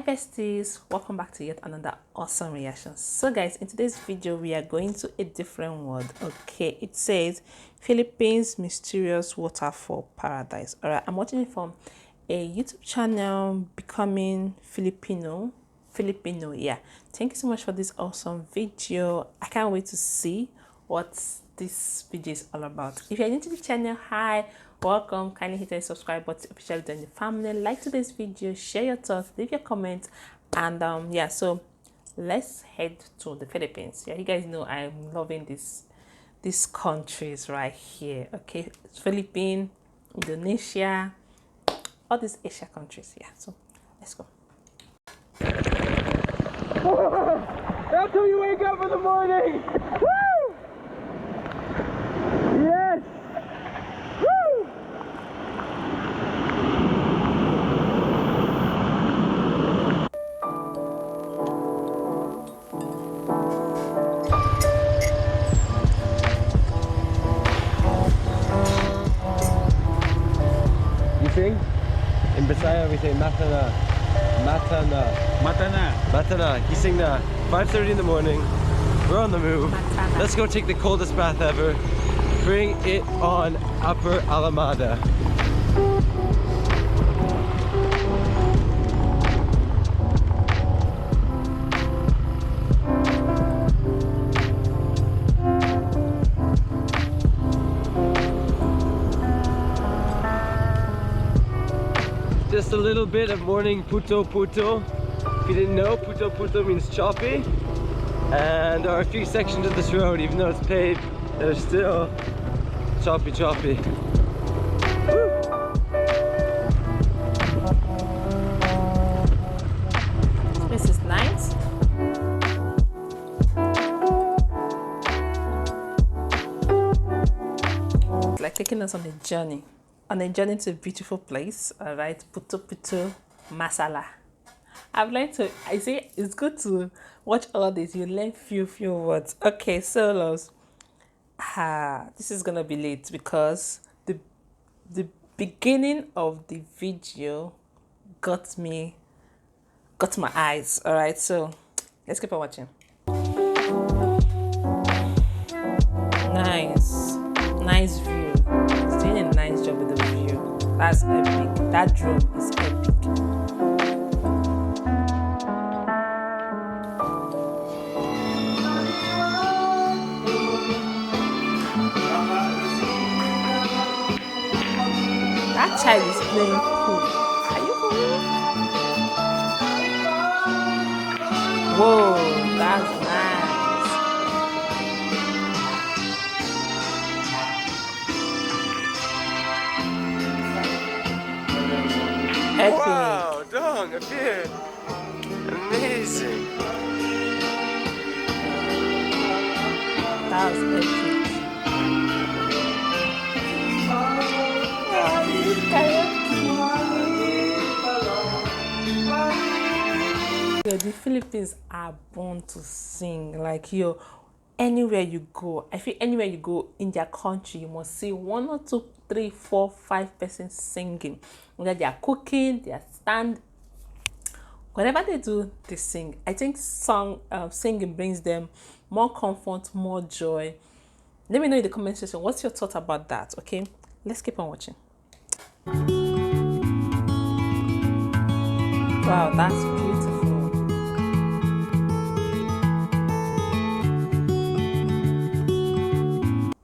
besties, welcome back to yet another awesome reaction. So guys, in today's video we are going to a different world. Okay, it says Philippines mysterious waterfall paradise. All right, I'm watching it from a YouTube channel, Becoming Filipino. Yeah, thank you so much for this awesome video. I can't wait to see what this video is all about. If you're new to the channel, hi, welcome. Kindly hit the subscribe button to officially join the family. Like today's video, share your thoughts, leave your comments, and yeah, so let's head to the Philippines. Yeah, you guys know I'm loving these countries right here. Okay, Philippines, Indonesia, all these Asia countries. Yeah, so let's go. That's how you wake up in the morning! Woo! Yes! Woo! You sing? In Bisaya we say matana. Matana. Matana. Matana. You sing that. 5:30 in the morning. We're on the move. Matana. Let's go take the coldest bath ever. Bring it on, Upper Alameda. Just a little bit of morning puto puto. If you didn't know, puto puto means choppy. And there are a few sections of this road, even though it's paved, that are still choppy. Woo! This is nice. It's like taking us on a journey to a beautiful place. All right, puto puto masala. I've learned to, I say it's good to watch all this. You learn few words. Okay, so loves. This is gonna be late because the beginning of the video got my eyes. All right, so let's keep on watching. Nice view. It's doing a nice job with the view. That's epic. That drone is epic. That child is playing pool. Are you cool? Whoa, that's nice. Epic. Wow, dong, a beard. Amazing. That was epic. Yo, the Philippines are born to sing. Like, yo, anywhere you go, I feel anywhere you go in their country, you must see 1 or 2, 3, 4, 5 persons singing. Whether they are cooking, they are whatever they do, they sing. I think singing brings them more comfort, more joy. Let me know in the comment section what's your thought about that. Okay, let's keep on watching. Wow, that's beautiful.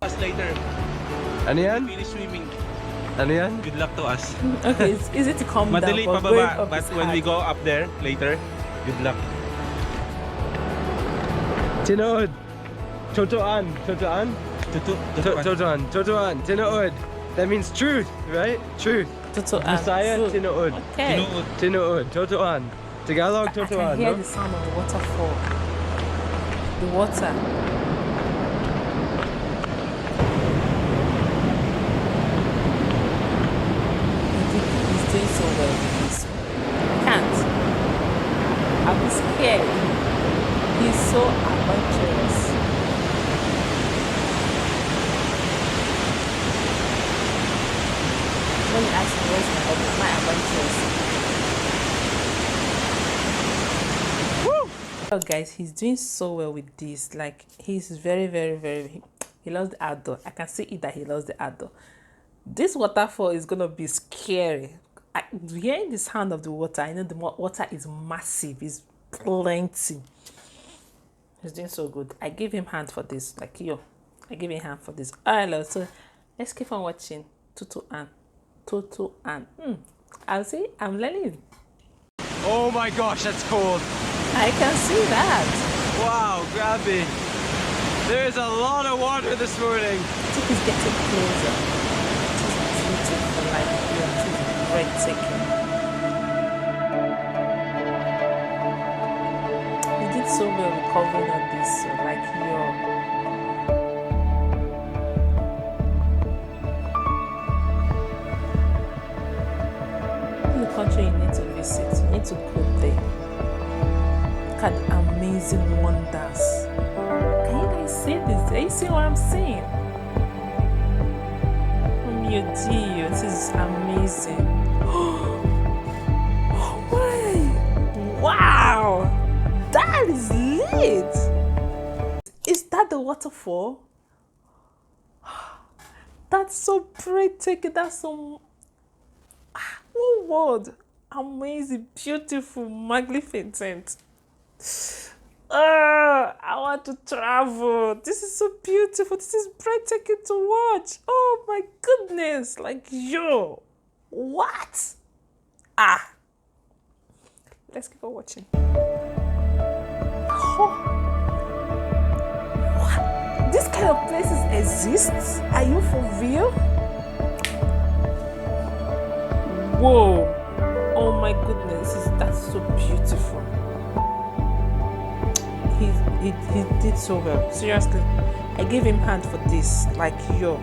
Us later. Ano yan? Finish swimming. Ano yan? Good luck to us. Okay, it's easy to calm down. Madali But going pababa, up but is when we hard. go up there later, good luck. Tinood. Totoan. Totoan? Totoan. Tinood. That means truth, right? Truth. Bisaya, Tinood. Okay. Tinood. Totoan. Tagalog, I can Totoan. hear No? the sound of the waterfall. The water. He's doing so well. Can't. I'll be scared. He's so adventurous. when you ask me where's my hobby, my adventures. Oh guys, he's doing so well with this. Like, he's very, he loves the outdoor. I can see it that he loves the outdoor. This waterfall is gonna be scary. Hearing the sound of the water, I know the water is massive, is plenty. He's doing so good. I give him hand for this. Like, yo, I give him hand for this. All right, love. So let's keep on watching. Tutu and I'll see. I'm learning. Oh my gosh, that's cold. I can see that. Wow, grab me. There's a lot of water this morning. It is getting closer. It is beautiful, like, yeah, it is breathtaking. You did so well recovering on this, so like, the country you need to visit, you need to go there. Look at the amazing wonders. Can you guys see this? Are you seeing what I'm saying? Your dear, this is amazing. Oh my! Wow! That is lit! Is that the waterfall? That's so breathtaking. That's so... One word. Amazing, beautiful, magnificent. I want to travel. This is so beautiful. This is breathtaking to watch. Oh my goodness. Like, yo. What? Let's keep on watching. Oh. What? This kind of places exist? Are you for real? Whoa. Oh my goodness. That's so beautiful. He did so well. Seriously, I gave him hand for this. Like, yo.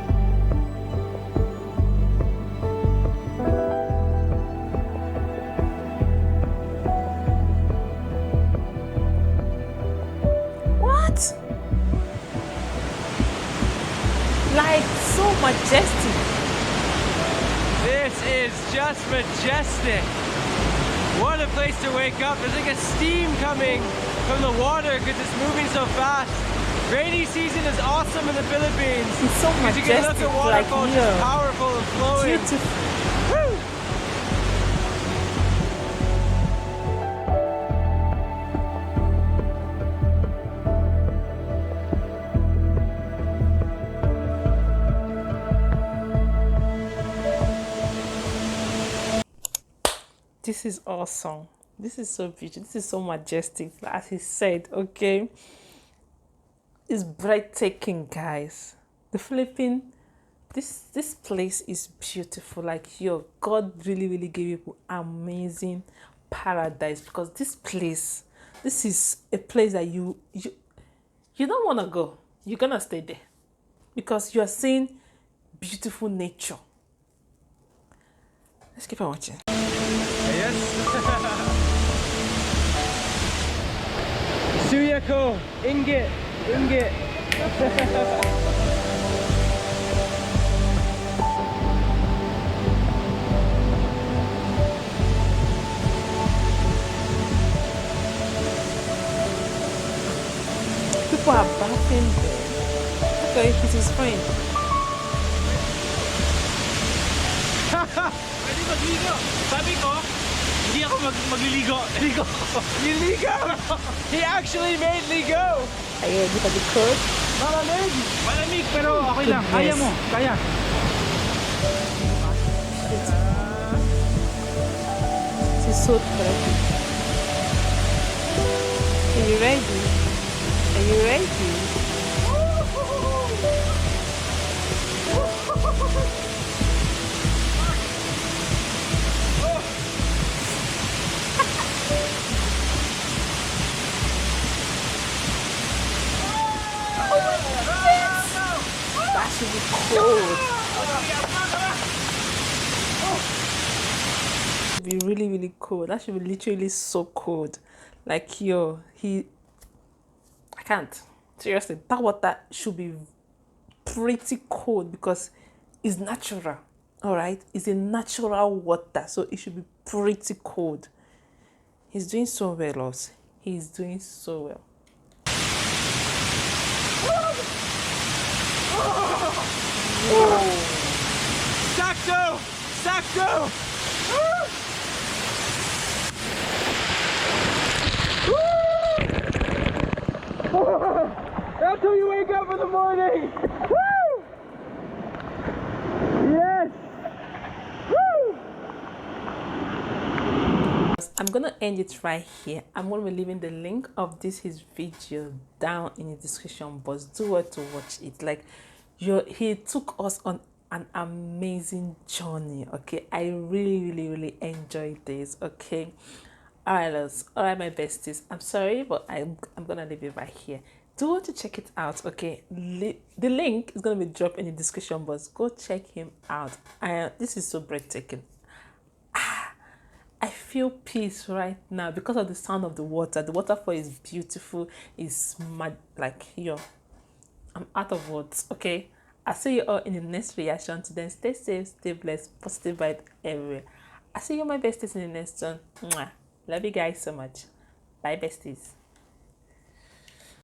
What? Like, so majestic. This is just majestic. What a place to wake up. There's like a steam coming from the water because it's moving so fast. Rainy season is awesome in the Philippines. It's so majestic. You can look at waterfalls, like, just powerful and flowing. Beautiful. Woo! This is awesome. This is so beautiful. This is so majestic. As he said, okay. It's breathtaking, guys. The Philippines, this place is beautiful. Like, yo, God really gave you amazing paradise, because this is a place that you don't want to go. You're gonna stay there because you are seeing beautiful nature. Let's keep on watching. Yes. Suyako, inggit. People are bathing there. Okay, it is fine. Pwede magligo. Sabi ko, hindi ako magliligo. Ligo! He actually made ligo! Ayan, di pa di cold? Malamig! Malamig pero okay lang. Kaya mo. Kaya. This is so pretty. Are you ready? Are you ready? That should be cold. Be really cold. That should be literally so cold. Like, yo, I can't. Seriously, that water should be pretty cold because it's natural. All right, it's a natural water, so it should be pretty cold. He's doing so well, loves. He's doing so well. Sacto! Sacto! That's how you wake up in the morning! Woo! Yes! Woo! I'm gonna end it right here. I'm gonna be leaving the link of his video down in the description box. Do well to watch it. Like, he took us on an amazing journey. Okay, I really enjoyed this. Okay, all right, loves. All right, my besties. I'm sorry, but I'm gonna leave it right here. Do want to check it out. Okay, the link is gonna be dropped in the description box. Go check him out. This is so breathtaking. I feel peace right now because of the sound of the water. The waterfall is beautiful. It's mad, like, yo, I'm out of words. Okay, I'll see you all in the next reaction. To then, stay safe, stay blessed, positive vibe everywhere. I'll see you, my besties, in the next one. Mwah. Love you guys so much. Bye, besties.